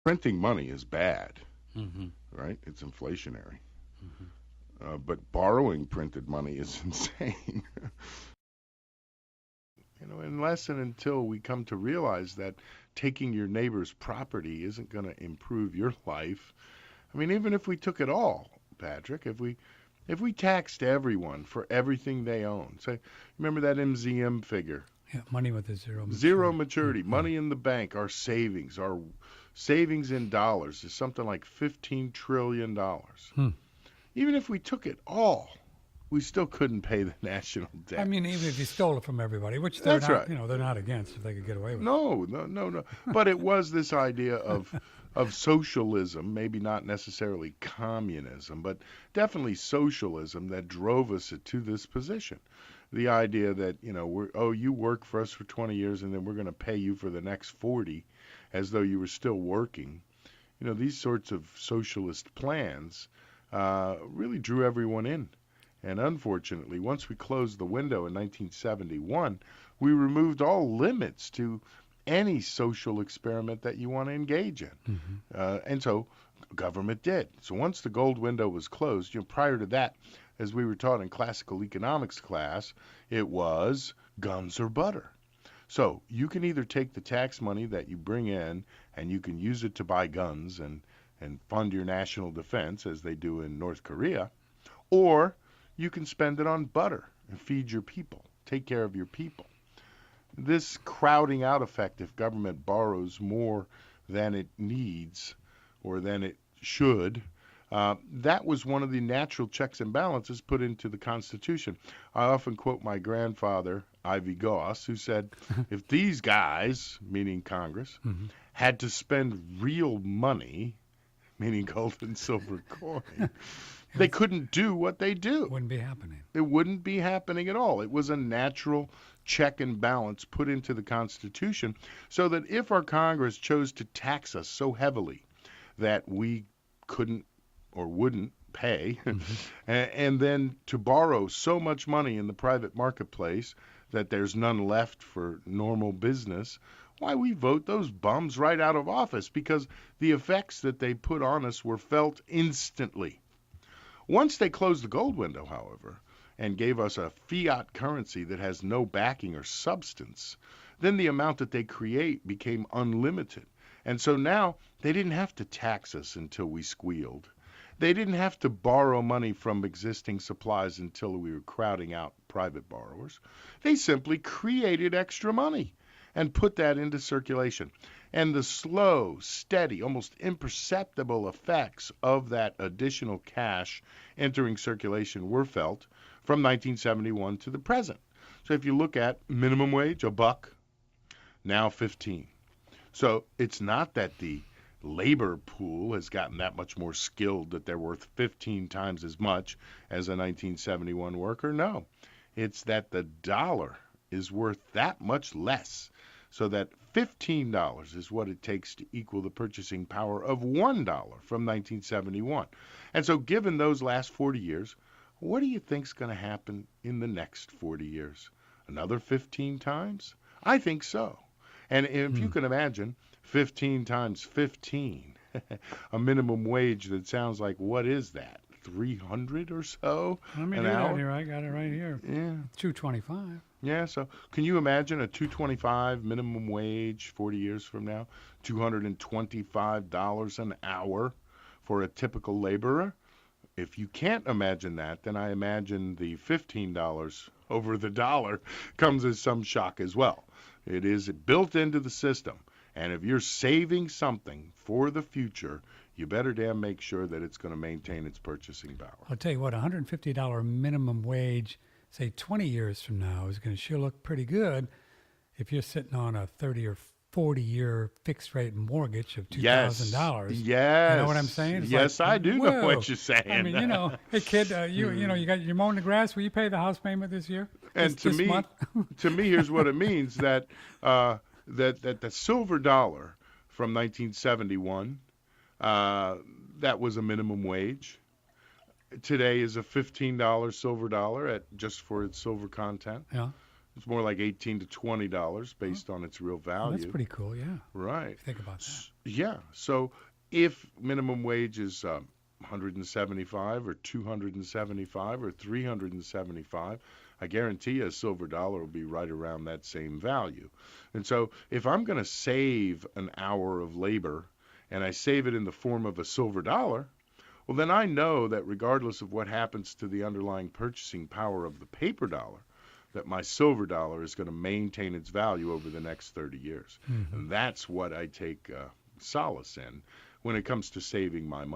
Printing money is bad, Mm-hmm. right? It's inflationary. Mm-hmm. But borrowing printed money is insane. Unless and until we come to realize that taking your neighbor's property isn't going to improve your life. I mean, even if we took it all, Patrick, if we taxed everyone for everything they own, say, remember that MZM figure? Yeah, money with a zero Zero maturity. maturity, Mm-hmm. money in the bank, our savings in dollars is something like $15 trillion. Hmm. Even if we took it all, we still couldn't pay the national I debt. mean, even if you stole it from everybody, which they're That's not, right. they're not against if they could get away with it. No, no, no, no. But it was this idea of socialism, maybe not necessarily communism, but definitely socialism that drove us to this position. The idea that, you work for us for 20 years and then we're going to pay you for the next 40 as though you were still working. These sorts of socialist plans really drew everyone in. And unfortunately, once we closed the window in 1971, we removed all limits to any social experiment that you want to engage in. Mm-hmm. And so government did. So once the gold window was closed, prior to that, as we were taught in classical economics class, it was guns or butter. So you can either take the tax money that you bring in and you can use it to buy guns and fund your national defense, as they do in North Korea, or you can spend it on butter and feed your people, take care of your people. This crowding out effect, if government borrows more than it needs or than it should, that was one of the natural checks and balances put into the Constitution. I often quote my grandfather, Ivy Gause, who said, if these guys, meaning Congress, Mm-hmm. had to spend real money, meaning gold and silver coin, they couldn't do what they do. Wouldn't be happening. It wouldn't be happening at all. It was a natural check and balance put into the Constitution so that if our Congress chose to tax us so heavily that we couldn't or wouldn't pay, Mm-hmm. and then to borrow so much money in the private marketplace that there's none left for normal business, why, we vote those bums right out of office because the effects that they put on us were felt instantly. Once they closed the gold window, however, and gave us a fiat currency that has no backing or substance, then the amount that they create became unlimited. And so now they didn't have to tax us until we squealed. They didn't have to borrow money from existing supplies until we were crowding out private borrowers. They simply created extra money and put that into circulation. And the slow, steady, almost imperceptible effects of that additional cash entering circulation were felt from 1971 to the present. So if you look at minimum wage, $1, now 15. So it's not that the labor pool has gotten that much more skilled that they're worth 15 times as much as a 1971 worker. No, it's that the dollar is worth that much less. So that $15 is what it takes to equal the purchasing power of $1 from 1971. And so given those last 40 years, what do you think's going to happen in the next 40 years? Another 15 times? I think so. And if you Mm. can imagine 15 times 15, a minimum wage that sounds like, what is that? 300 or so Let me an do that hour? here. I got it right here. Yeah. 225. Yeah, so can you imagine a 225 minimum wage 40 years from now? $225 an hour for a typical laborer? If you can't imagine that, then I imagine the $15 over the dollar comes as some shock as well. It is built into the system. And if you're saving something for the future, you better damn make sure that it's going to maintain its purchasing power. I'll tell you what, $150 minimum wage, say 20 years from now, is going to sure look pretty good if you're sitting on a 30 or 40-year fixed rate mortgage of $2,000. You know what I'm Yes. saying? It's Yes, like, I do know whoa. what you're saying. I mean, hey kid, you got you're mowing the grass. Will you pay the house payment this year? And This month? to me, here's what it means that that the silver dollar from 1971, that was a minimum wage. Today is a $15 silver dollar at just for its silver content. Yeah. It's more like $18 to $20 based on its real Well, that's value. pretty cool, yeah. Right. If you think about that. Yeah. So if minimum wage is 175 or 275 or 375, I guarantee you a silver dollar will be right around that same value. And so if I'm going to save an hour of labor and I save it in the form of a silver dollar, well, then I know that regardless of what happens to the underlying purchasing power of the paper dollar, that my silver dollar is going to maintain its value over the next 30 years. Mm-hmm. And that's what I take solace in when it comes to saving my money.